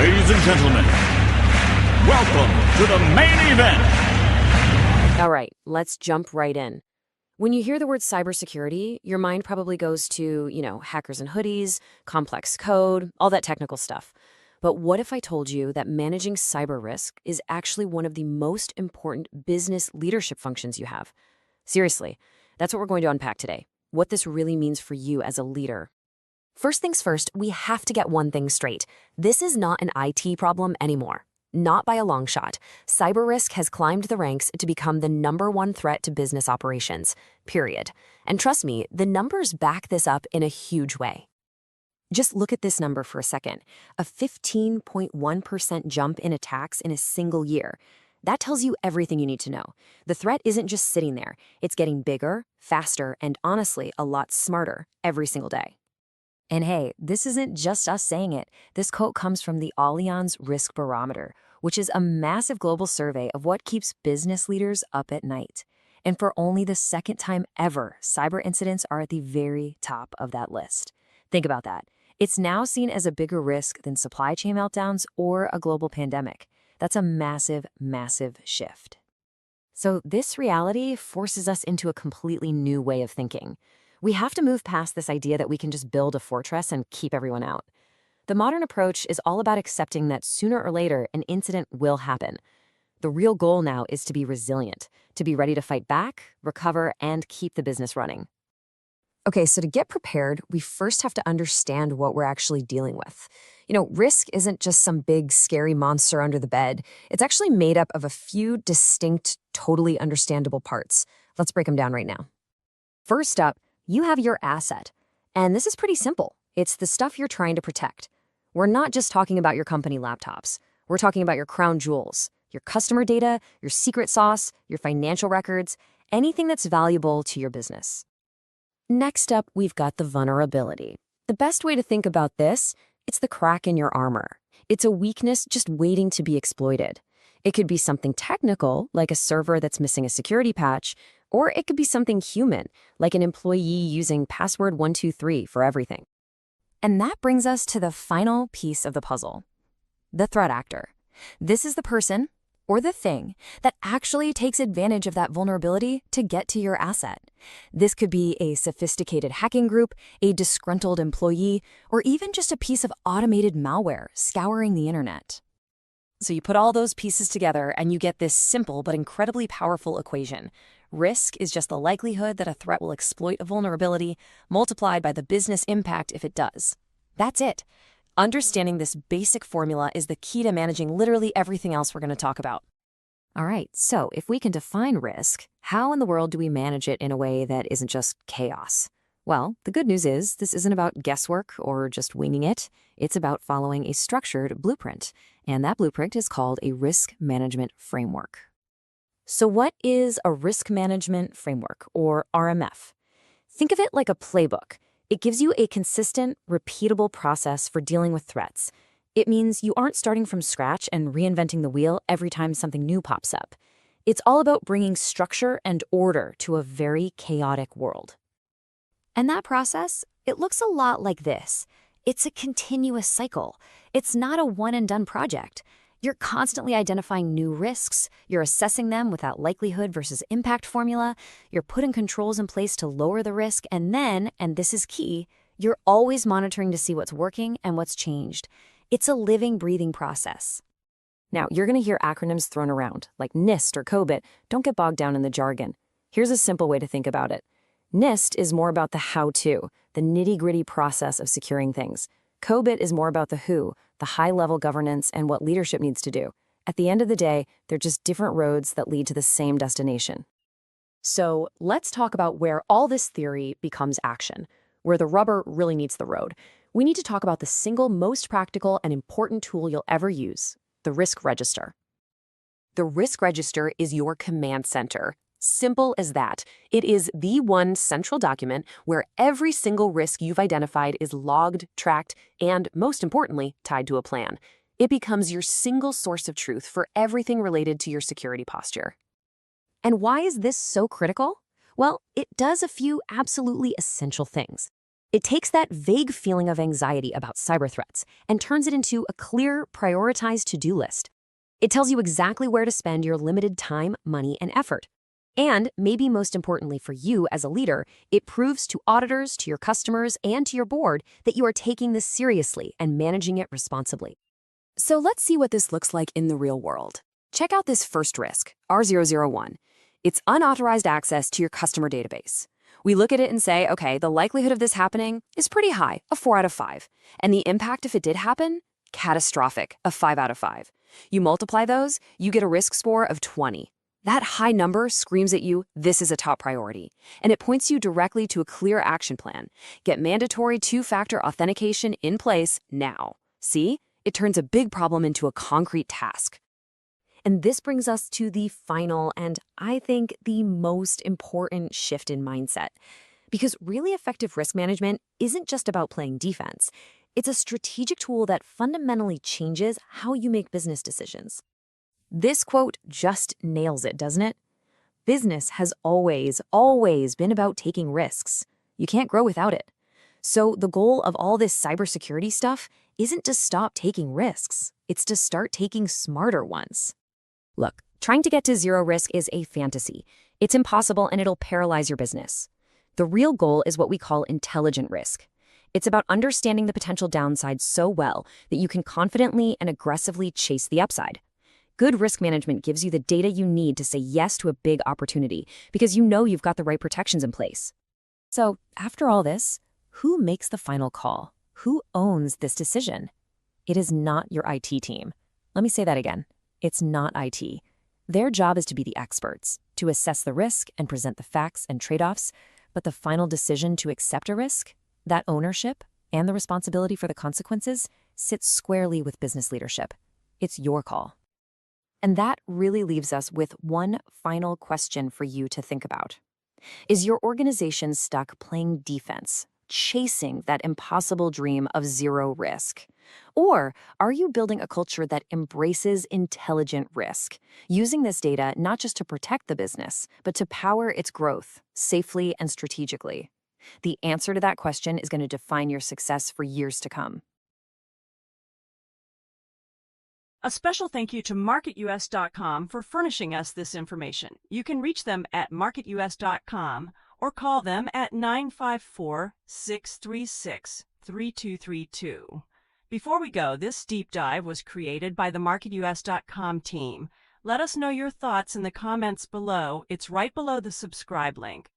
Ladies and gentlemen, welcome to the main event. All right, let's jump right in. When you hear the word cybersecurity, your mind probably goes to, hackers and hoodies, complex code, all that technical stuff. But what if I told you that managing cyber risk is actually one of the most important business leadership functions you have? Seriously, that's what we're going to unpack today, what this really means for you as a leader. First things first, we have to get one thing straight. This is not an IT problem anymore. Not by a long shot. Cyber risk has climbed the ranks to become the #1 threat to business operations, period. And trust me, the numbers back this up in a huge way. Just look at this number for a second. A 15.1% jump in attacks in a single year. That tells you everything you need to know. The threat isn't just sitting there. It's getting bigger, faster, and honestly, a lot smarter every single day. And hey, this isn't just us saying it. This quote comes from the Allianz Risk Barometer, which is a massive global survey of what keeps business leaders up at night. And for only the second time ever, cyber incidents are at the very top of that list. Think about that. It's now seen as a bigger risk than supply chain meltdowns or a global pandemic. That's a massive, massive shift. So this reality forces us into a completely new way of thinking. We have to move past this idea that we can just build a fortress and keep everyone out. The modern approach is all about accepting that sooner or later an incident will happen. The real goal now is to be resilient, to be ready to fight back, recover, and keep the business running. Okay, so to get prepared, we first have to understand what we're actually dealing with. Risk isn't just some big, scary monster under the bed. It's actually made up of a few distinct, totally understandable parts. Let's break them down right now. First up, you have your asset. And this is pretty simple. It's the stuff you're trying to protect. We're not just talking about your company laptops. We're talking about your crown jewels, your customer data, your secret sauce, your financial records, anything that's valuable to your business. Next up, we've got the vulnerability. The best way to think about this, it's the crack in your armor. It's a weakness just waiting to be exploited. It could be something technical, like a server that's missing a security patch, or it could be something human, like an employee using password 123 for everything. And that brings us to the final piece of the puzzle, the threat actor. This is the person, or the thing, that actually takes advantage of that vulnerability to get to your asset. This could be a sophisticated hacking group, a disgruntled employee, or even just a piece of automated malware scouring the internet. So you put all those pieces together and you get this simple but incredibly powerful equation. Risk is just the likelihood that a threat will exploit a vulnerability multiplied by the business impact if it does. That's it. Understanding this basic formula is the key to managing literally everything else we're going to talk about. All right, so if we can define risk, how in the world do we manage it in a way that isn't just chaos? Well, the good news is this isn't about guesswork or just winging it. It's about following a structured blueprint, and that blueprint is called a risk management framework. So what is a risk management framework, or RMF? Think of it like a playbook. It gives you a consistent, repeatable process for dealing with threats. It means you aren't starting from scratch and reinventing the wheel every time something new pops up. It's all about bringing structure and order to a very chaotic world. And that process, it looks a lot like this. It's a continuous cycle. It's not a one-and-done project. You're constantly identifying new risks, you're assessing them with that likelihood versus impact formula, you're putting controls in place to lower the risk, and then, and this is key, you're always monitoring to see what's working and what's changed. It's a living, breathing process. Now, you're going to hear acronyms thrown around, like NIST or COBIT. Don't get bogged down in the jargon. Here's a simple way to think about it. NIST is more about the how-to, the nitty-gritty process of securing things. COBIT is more about the who, the high-level governance and what leadership needs to do. At the end of the day, they're just different roads that lead to the same destination. So let's talk about where all this theory becomes action, where the rubber really meets the road. We need to talk about the single most practical and important tool you'll ever use, the risk register. The risk register is your command center. Simple as that. It is the one central document where every single risk you've identified is logged, tracked, and, most importantly, tied to a plan. It becomes your single source of truth for everything related to your security posture. And why is this so critical? Well, it does a few absolutely essential things. It takes that vague feeling of anxiety about cyber threats and turns it into a clear, prioritized to-do list. It tells you exactly where to spend your limited time, money, and effort. And maybe most importantly for you as a leader, it proves to auditors, to your customers, and to your board that you are taking this seriously and managing it responsibly. So let's see what this looks like in the real world. Check out this first risk, R001. It's unauthorized access to your customer database. We look at it and say, okay, the likelihood of this happening is pretty high, a 4 out of 5. And the impact if it did happen? Catastrophic, a 5 out of 5. You multiply those, you get a risk score of 20. That high number screams at you, this is a top priority. And it points you directly to a clear action plan. Get mandatory two-factor authentication in place now. See? It turns a big problem into a concrete task. And this brings us to the final and I think the most important shift in mindset. Because really effective risk management isn't just about playing defense. It's a strategic tool that fundamentally changes how you make business decisions. This quote just nails it, doesn't it? Business has always been about taking risks. You can't grow without it. So the goal of all this cybersecurity stuff isn't to stop taking risks. It's to start taking smarter ones. Look, trying to get to zero risk is a fantasy. It's impossible and it'll paralyze your business. The real goal is what we call intelligent risk. It's about understanding the potential downside so well that you can confidently and aggressively chase the upside. Good risk management gives you the data you need to say yes to a big opportunity because you know you've got the right protections in place. So, after all this, who makes the final call? Who owns this decision? It is not your IT team. Let me say that again. It's not IT. Their job is to be the experts, to assess the risk and present the facts and trade-offs, but the final decision to accept a risk, that ownership, and the responsibility for the consequences sits squarely with business leadership. It's your call. And that really leaves us with one final question for you to think about. Is your organization stuck playing defense, chasing that impossible dream of zero risk? Or are you building a culture that embraces intelligent risk, using this data not just to protect the business, but to power its growth safely and strategically? The answer to that question is going to define your success for years to come. A special thank you to MarketUS.com for furnishing us this information. You can reach them at MarketUS.com or call them at 954-636-3232. Before we go, this deep dive was created by the MarketUS.com team. Let us know your thoughts in the comments below. It's right below the subscribe link.